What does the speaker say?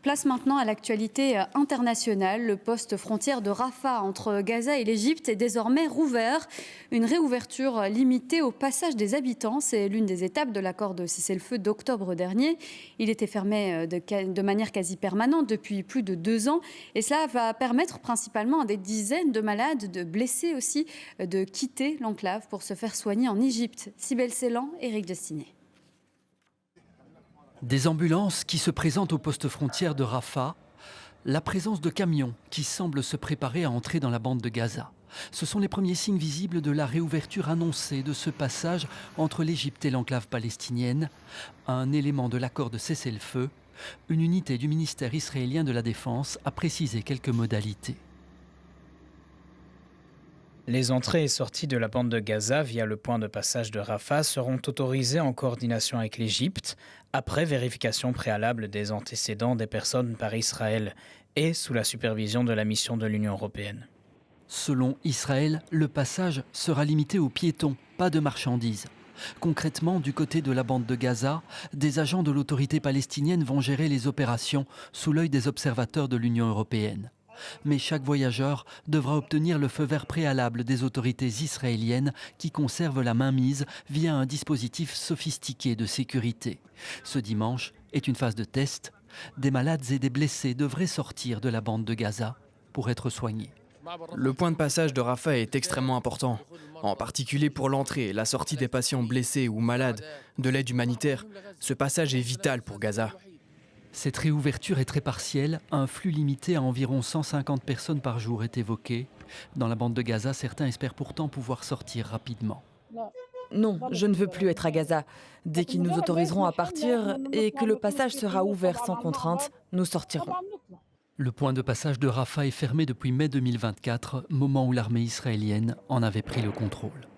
Place maintenant à l'actualité internationale. Le poste frontière de Rafah entre Gaza et l'Égypte est désormais rouvert. Une réouverture limitée au passage des habitants. C'est l'une des étapes de l'accord de cessez-le-feu d'octobre dernier. Il était fermé de manière quasi permanente depuis plus de 2 ans. Et cela va permettre principalement à des dizaines de malades, de blessés aussi, de quitter l'enclave pour se faire soigner en Égypte. Cybèle Ceylan, Éric Destiné. Des ambulances qui se présentent au poste frontière de Rafah, la présence de camions qui semblent se préparer à entrer dans la bande de Gaza. Ce sont les premiers signes visibles de la réouverture annoncée de ce passage entre l'Égypte et l'enclave palestinienne, un élément de l'accord de cessez-le-feu. Une unité du ministère israélien de la Défense a précisé quelques modalités. Les entrées et sorties de la bande de Gaza via le point de passage de Rafah seront autorisées en coordination avec l'Égypte, après vérification préalable des antécédents des personnes par Israël et sous la supervision de la mission de l'Union européenne. Selon Israël, le passage sera limité aux piétons, pas de marchandises. Concrètement, du côté de la bande de Gaza, des agents de l'autorité palestinienne vont gérer les opérations sous l'œil des observateurs de l'Union européenne. Mais chaque voyageur devra obtenir le feu vert préalable des autorités israéliennes qui conservent la mainmise via un dispositif sophistiqué de sécurité. Ce dimanche est une phase de test. Des malades et des blessés devraient sortir de la bande de Gaza pour être soignés. Le point de passage de Rafah est extrêmement important, en particulier pour l'entrée et la sortie des patients blessés ou malades, de l'aide humanitaire. Ce passage est vital pour Gaza. Cette réouverture est très partielle. Un flux limité à environ 150 personnes par jour est évoqué. Dans la bande de Gaza, certains espèrent pourtant pouvoir sortir rapidement. Non, je ne veux plus être à Gaza. Dès qu'ils nous autoriseront à partir et que le passage sera ouvert sans contrainte, nous sortirons. Le point de passage de Rafah est fermé depuis mai 2024, moment où l'armée israélienne en avait pris le contrôle.